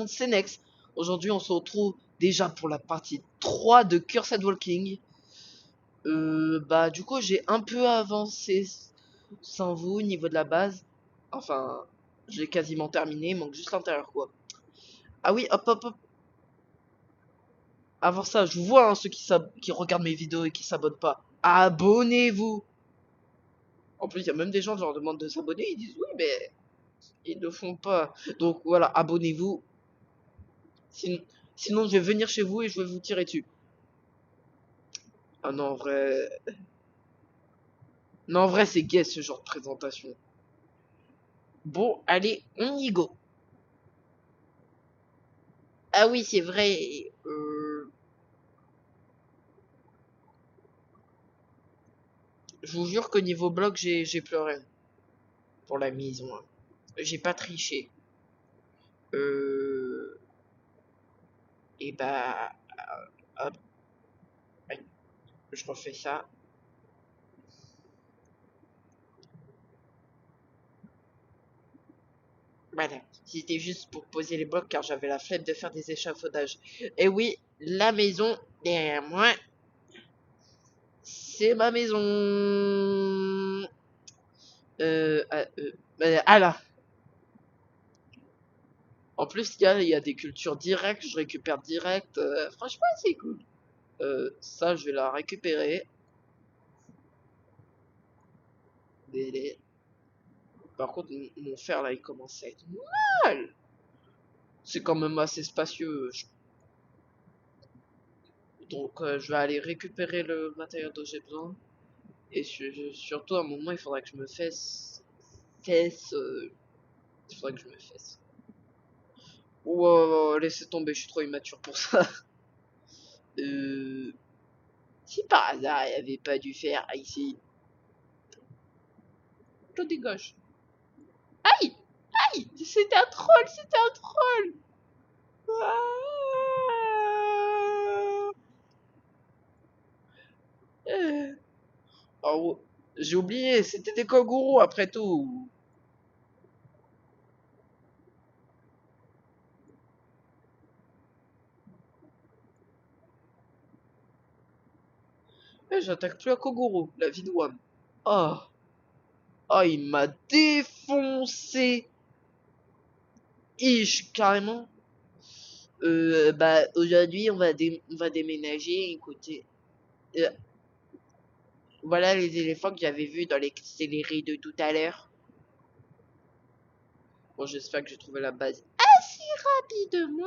c'est Next. Aujourd'hui, on se retrouve déjà pour la partie 3 de Cursed Walking. Bah, du coup, j'ai un peu avancé sans vous au niveau de la base. Enfin, j'ai quasiment terminé, il manque juste l'intérieur, quoi. Ah oui, hop, hop, hop. Avant ça, je vois hein, ceux qui regardent mes vidéos et qui s'abonnent pas. Abonnez-vous! En plus, il y a même des gens qui leur demandent de s'abonner, ils disent oui, mais ils ne font pas. Donc voilà, abonnez-vous. Sin- Sinon, je vais venir chez vous et je vais vous tirer dessus. Ah non, en vrai. Non, en vrai, c'est gay ce genre de présentation. Bon, allez, on y go. Ah oui, c'est vrai. Je vous jure qu'au niveau blog, j'ai pleuré pour la maison. Hein. J'ai pas triché. Euh, et bah, hop, aïe, je refais ça. Voilà, c'était juste pour poser les blocs car j'avais la flemme de faire des échafaudages. Et oui, la maison derrière moi, c'est ma maison. Euh, ah, ah là. En plus, il y a des cultures directes, je récupère direct. Franchement, c'est cool. Ça, je vais la récupérer. Par contre, mon fer là, il commence à être mal. C'est quand même assez spacieux. Donc, je vais aller récupérer le matériel dont j'ai besoin. Et surtout, à un moment, il faudra que je me fesse. Il faudra que je me fesse. Wow, laissez tomber, je suis trop immature pour ça. Euh, si par hasard, il n'y avait pas du fer ici, je dégage. Aïe! Aïe! C'était un troll, c'était un troll! Ah. Oh, j'ai oublié, c'était des kangourous après tout. J'attaque plus un kangourou, la vie de Wam. Oh, oh, il m'a défoncé. Ish, carrément. Bah, aujourd'hui, on va déménager. Écoutez, euh, voilà les éléphants que j'avais vus dans les scénarios de tout à l'heure. Bon, j'espère que j'ai trouvé la base assez rapidement.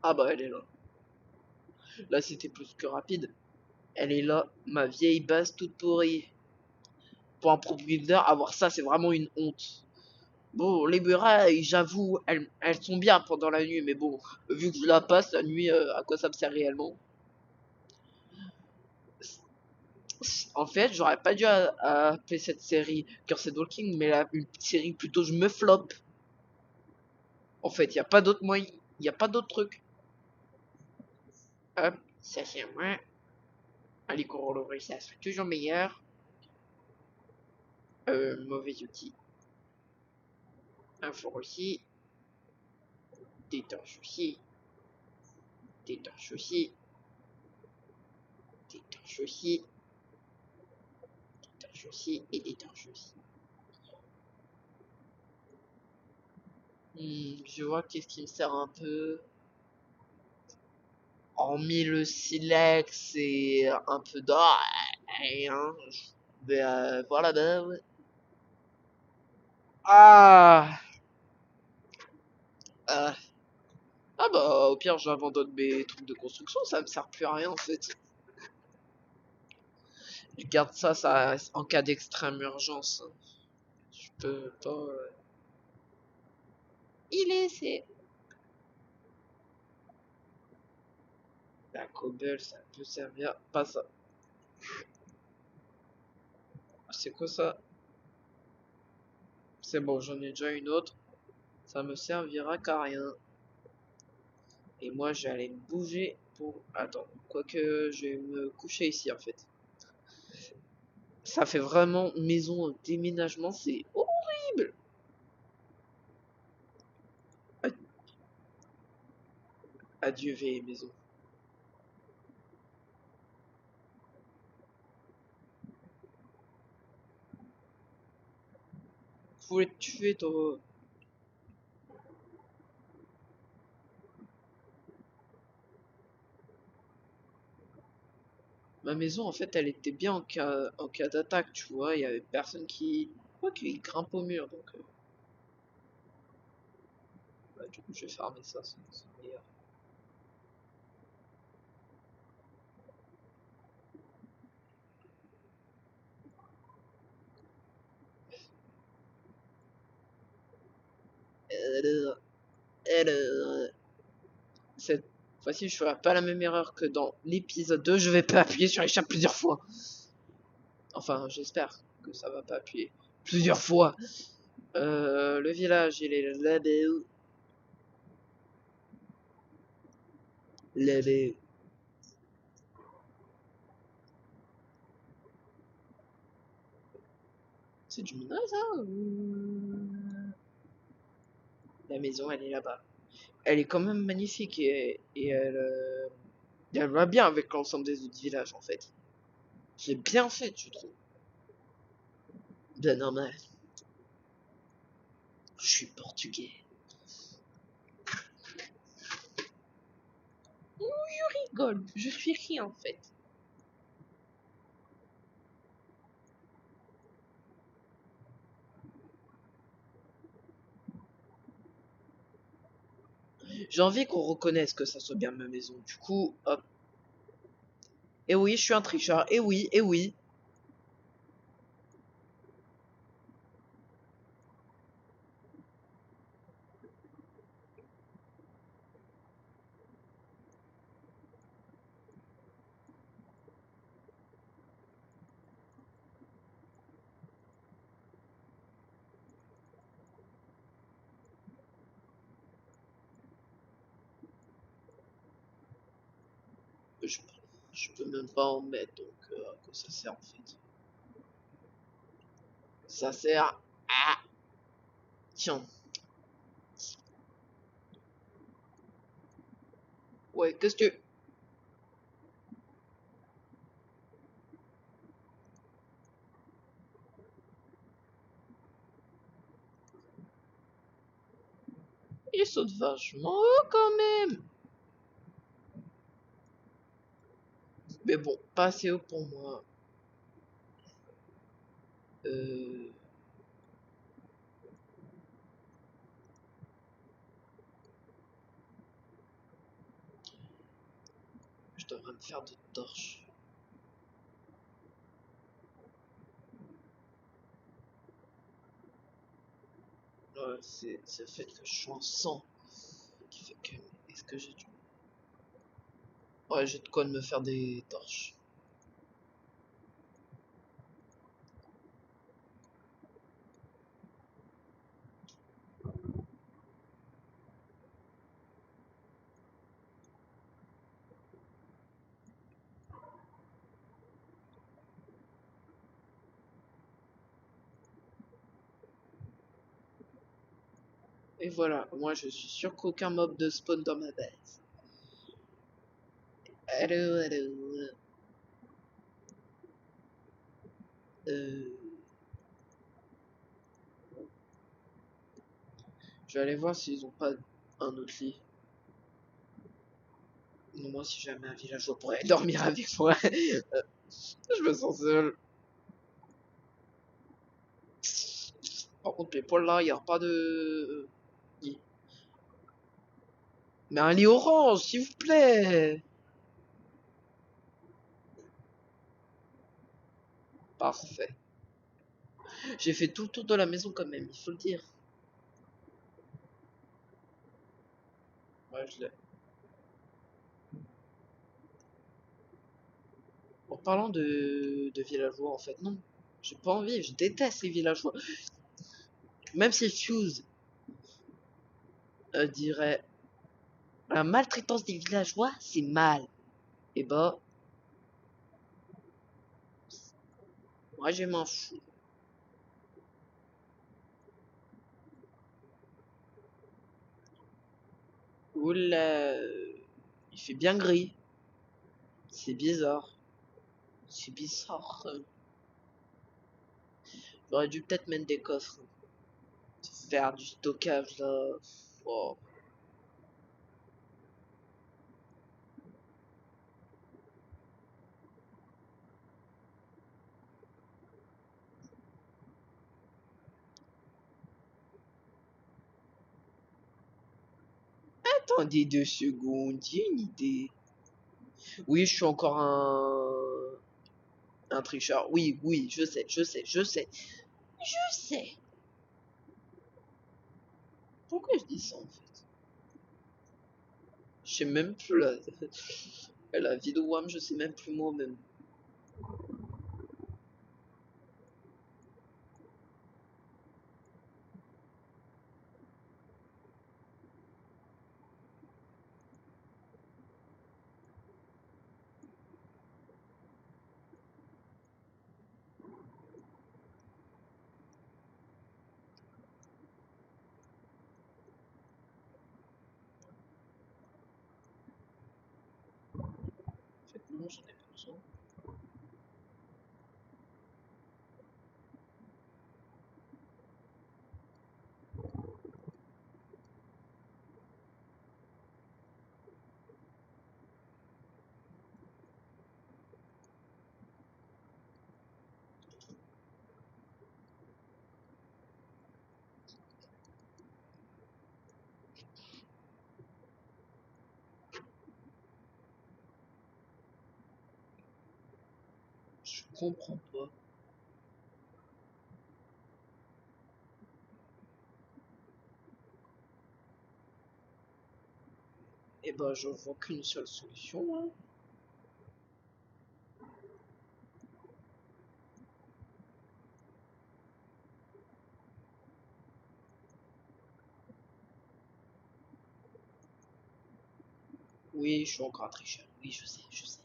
Ah bah, elle est là. Là, c'était plus que rapide. Elle est là, ma vieille base toute pourrie. Pour un propriétaire, avoir ça, c'est vraiment une honte. Bon, les murailles, j'avoue, elles sont bien pendant la nuit, mais bon, vu que je la passe la nuit, à quoi ça me sert réellement? En fait, j'aurais pas dû appeler cette série Cursed Walking, mais une série plutôt je me floppe. En fait, il y a pas d'autre moyen, il y a pas d'autre truc. Hop, ça c'est moi. Allez, colorer, ça serait toujours meilleur. Mauvais outil. Un four aussi. Des torches aussi. Des torches aussi. Des torches aussi. Des torches aussi. Et des torches aussi. Je vois qu'est-ce qui me sert un peu. Hormis le silex et un peu d'or. Rien. Ben voilà, ben ouais. Ah, ah Ah bah au pire j'abandonne mes trucs de construction, ça me sert plus à rien en fait. Je garde ça en cas d'extrême urgence. Je peux pas. Il est c'est. La cobble ça peut servir. Pas ça. C'est quoi ça? C'est bon, j'en ai déjà une autre. Ça me servira qu'à rien. Et moi je vais aller me bouger pour. Attends, quoique je vais me coucher ici en fait. Ça fait vraiment maison déménagement, c'est horrible. Adieu vieille maison. Vous voulez te tuer, toi. Ma maison, en fait, elle était bien en cas d'attaque, tu vois. Il y avait personne qui... Quoi qui grimpe au mur, donc... bah, du coup, je vais fermer ça, c'est meilleur. Alors, alors... Cette fois-ci, je ferai pas la même erreur que dans l'épisode 2. Je vais pas appuyer sur l'échappe plusieurs fois. Enfin, j'espère que ça va pas appuyer plusieurs fois. Le village, il est là-bas. Là-bas. C'est du minage, ça La maison, elle est là-bas. Elle est quand même magnifique et elle va bien avec l'ensemble des autres villages, en fait. C'est bien fait, je trouve. Bien normal. Je suis portugais. Je rigole. Je suis rien, en fait. J'ai envie qu'on reconnaisse que ça soit bien ma maison. Du coup, hop. Et oui, je suis un tricheur. Et oui, et oui. Je, je peux même pas en mettre, donc à quoi ça sert en fait? Ça sert à... Tiens. Ouais, qu'est-ce que... Il saute vachement haut quand même. Mais bon, pas assez haut pour moi. Euh... Je devrais me faire des torches. Ouais, c'est le fait que je suis en sang qui fait que... Est-ce que j'ai du... Ouais, j'ai de quoi de me faire des torches. Et voilà, moi je suis sûr qu'aucun mob de spawn dans ma base. Allô, allô. Euh... Je vais aller voir s'ils ont pas un autre lit. Moi, si jamais un villageois pourrait dormir avec moi, je me sens seul. Par contre, les poils là, il n'y a pas de lit. Mais un lit orange, s'il vous plaît. Parfait. J'ai fait tout le tour de la maison quand même, il faut le dire. Ouais, je l'ai. En parlant de villageois, en fait, non. J'ai pas envie, je déteste les villageois. Même si Fuse dirait la maltraitance des villageois, c'est mal. Et bah, moi je m'en fous. Oula. Il fait bien gris. C'est bizarre. C'est bizarre. J'aurais dû peut-être mettre des coffres. Faire du stockage là. Oh. Attendez 2 secondes, j'ai une idée. Oui, je suis encore un tricheur. Oui, oui, je sais, je sais, je sais. Je sais. Pourquoi je dis ça en fait? Je sais même plus la vidéo WAM, je sais même plus moi-même. En fait, non, j'en ai pas besoin. Je comprends pas. Et ben, je vois qu'une seule solution. Hein. Oui, je suis encore un tricheur. Oui, je sais, je sais.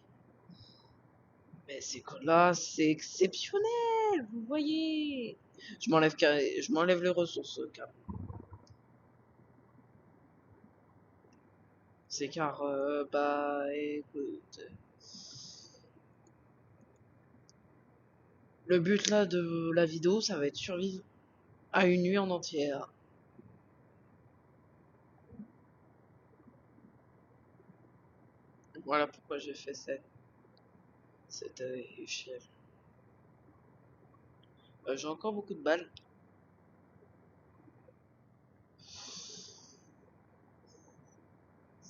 Mais ces codes-là, c'est exceptionnel, vous voyez. Je m'enlève les ressources, car c'est car, bah, écoute, le but là de la vidéo, ça va être survivre à une nuit en entière. Voilà pourquoi j'ai fait cette échelle. J'ai encore beaucoup de balles.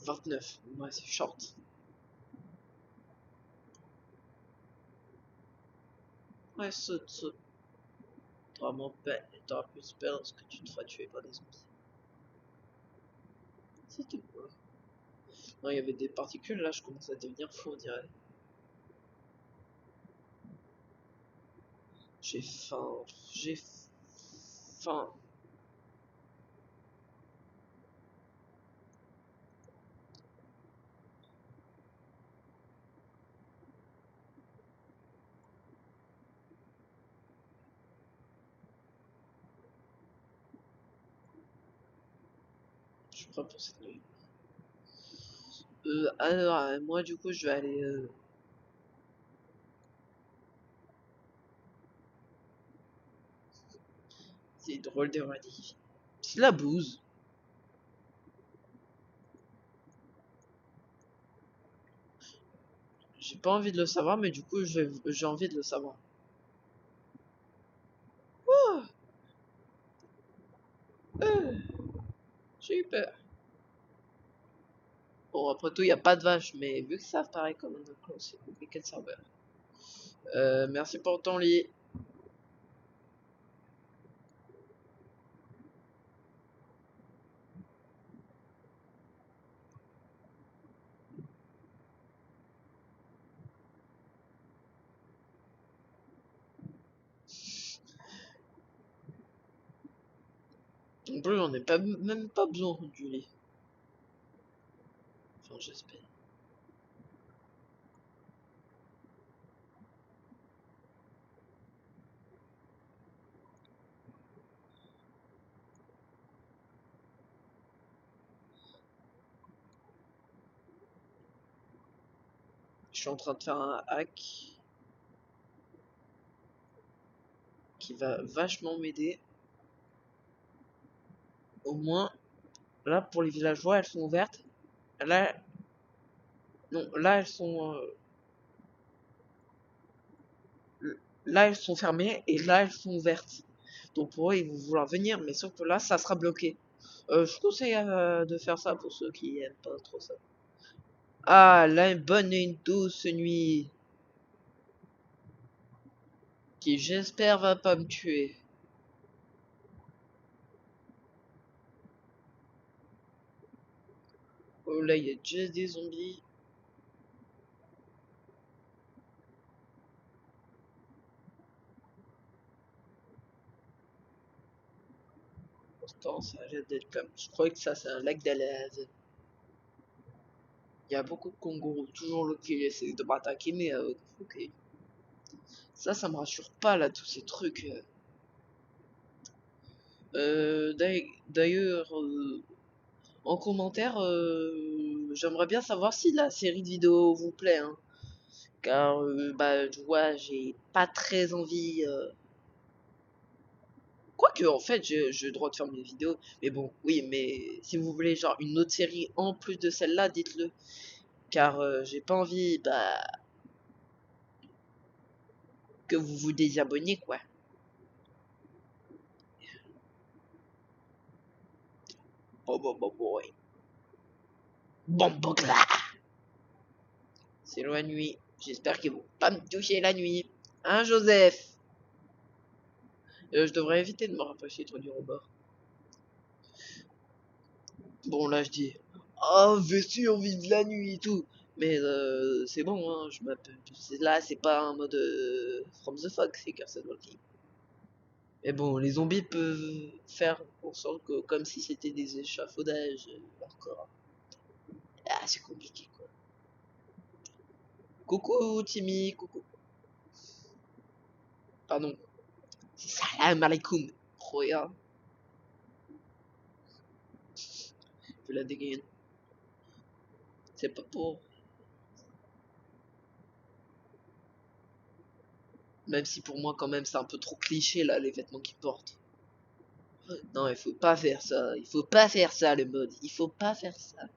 29, ouais, c'est short. Ouais, saute, saute. T'auras plus peur parce que tu te feras tuer par des zombies. C'était quoi? Non, il y avait des particules là, je commence à devenir fou, on dirait. J'ai faim, j'ai faim. Je suis prêt pour cette nuit. Alors, moi du coup, je vais aller. C'est drôle de radis. C'est de la bouse. J'ai pas envie de le savoir, mais du coup, j'ai envie de le savoir. Oh, j'ai eu peur. Bon, après tout, il n'y a pas de vache, mais vu que ça paraît comme un enclos, c'est compliqué de savoir. Merci pour ton lit. En plus, on n'est pas, même pas besoin du lit. Enfin, j'espère. Je suis en train de faire un hack qui va vachement m'aider. Au moins, là, pour les villageois, elles sont ouvertes. Là, non, là, elles sont fermées et là, elles sont ouvertes. Donc pour eux, ils vont vouloir venir, mais sauf que là, ça sera bloqué. Je conseille de faire ça pour ceux qui aiment pas trop ça. Ah, là, une bonne et une douce nuit. Qui, j'espère, va pas me tuer. Oh là, il y a juste des zombies. Pourtant, ça a l'air d'être comme... Je crois que ça, c'est un lac d'Alaz. Il y a beaucoup de kangourous. Toujours le qui essaie de m'attaquer, mais ok. Ça me rassure pas, là, tous ces trucs. D'ailleurs, en commentaire, j'aimerais bien savoir si la série de vidéos vous plaît, hein. Car, bah, tu vois, j'ai pas très envie... Quoique, en fait, j'ai le droit de faire mes vidéos. Mais bon, oui, mais si vous voulez, genre, une autre série en plus de celle-là, dites-le. Car j'ai pas envie, bah, que vous vous désabonniez, quoi. Bon, bon, bon, bon, ouais. Bon, bon, là. C'est la nuit. J'espère qu'ils vont pas me toucher la nuit. Hein, Joseph? Je devrais éviter de me rapprocher trop du robot. Bon, là, je dis, oh, veux survivre la nuit et tout. Mais c'est bon, hein, je m'appelle. Là, c'est pas un mode From the Fog, c'est Cursed Walking. Mais bon, les zombies peuvent faire en sorte que, comme si c'était des échafaudages, leur corps. Ah, c'est compliqué, quoi. Coucou, Timmy, coucou. Pardon. Salam alaikum. Regarde, je la dégaine. C'est pas pour. Même si pour moi, quand même, c'est un peu trop cliché, là, les vêtements qu'ils portent. Non, il faut pas faire ça. Il faut pas faire ça, le mode. Il faut pas faire ça.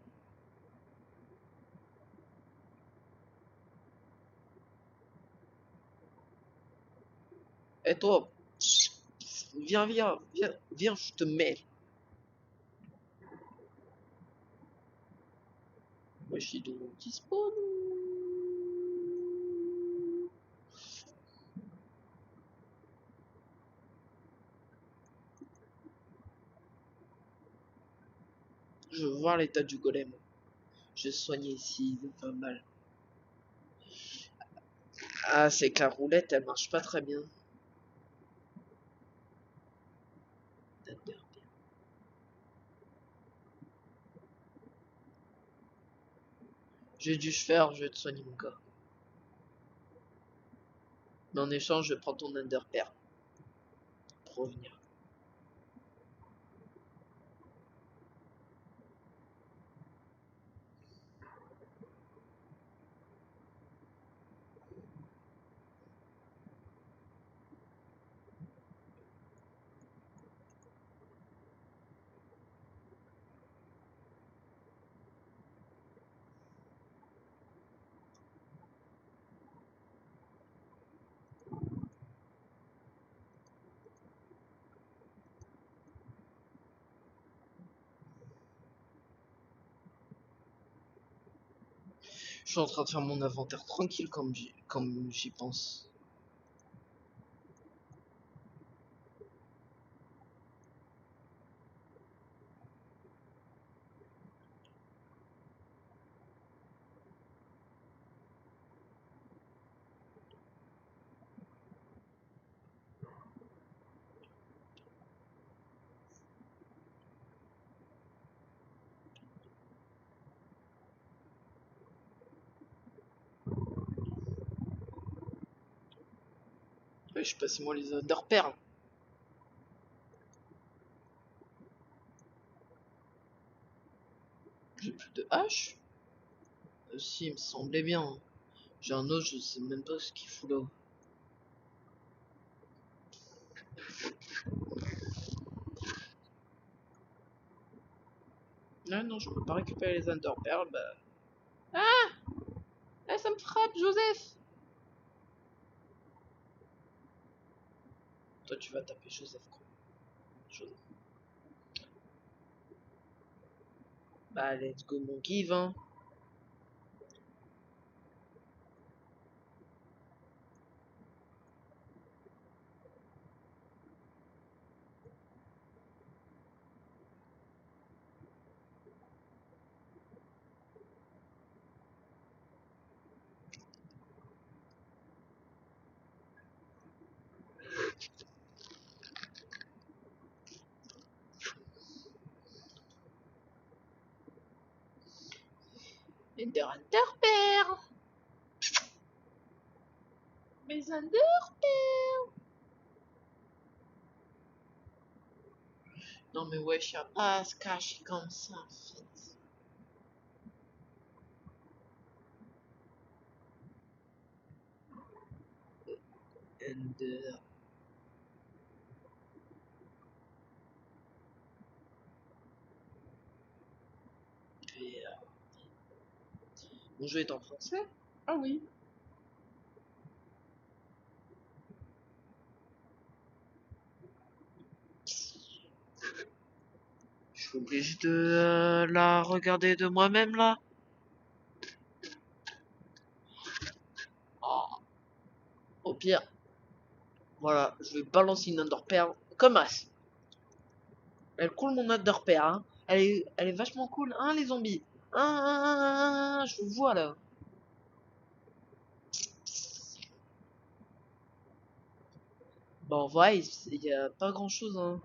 Et toi, viens, viens, viens, viens, je te mets. Moi, je suis donc dispo. Je veux voir l'état du golem. Je vais soigner ici, il va mal. Ah, c'est que la roulette, elle marche pas très bien. J'ai dû faire, je vais te soigner mon gars. Mais en échange, je prends ton underpair. Pour revenir. Je suis en train de faire mon inventaire tranquille comme j'y pense. Ouais, je passe moi les underpairs. J'ai plus de hache. Si, il me semblait bien. J'ai un autre, je sais même pas ce qu'il fout là. Non, non, je peux pas récupérer les Enderpearls, bah... Ah, ça me frappe, Joseph. Toi, tu vas taper Joseph, quoi. Joseph. Bah, let's go, mon give, hein. Et des Enderpearls. Mes Enderpearls. Non, mais wesh, y'a pas à se cacher comme ça, en fait. Ender. Mon jeu est en français? Ah oui. Je suis obligé de la regarder de moi-même là. Oh, au pire, voilà, je vais balancer une Enderpearl comme as. Elle cool mon Enderpearl, hein. Elle est vachement cool, hein, les zombies. Je vous vois là. Bon, en vrai, il y a pas grand chose, hein.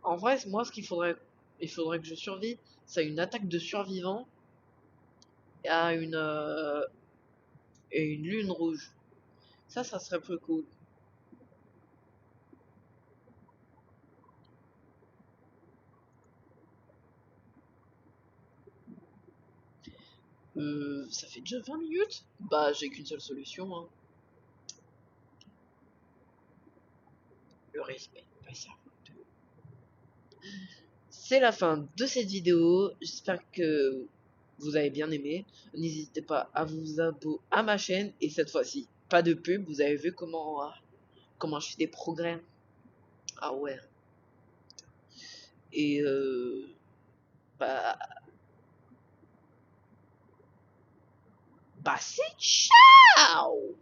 En vrai, moi, il faudrait que je survive, c'est une attaque de survivants à et une lune rouge. Ça serait plus cool. Ça fait déjà 20 minutes? Bah, j'ai qu'une seule solution, hein. Le respect, pas ça. C'est la fin de cette vidéo. J'espère que vous avez bien aimé. N'hésitez pas à vous abonner à ma chaîne. Et cette fois-ci, pas de pub. Vous avez vu comment je fais des progrès. Ah ouais. Et bah, bah c'est ciao!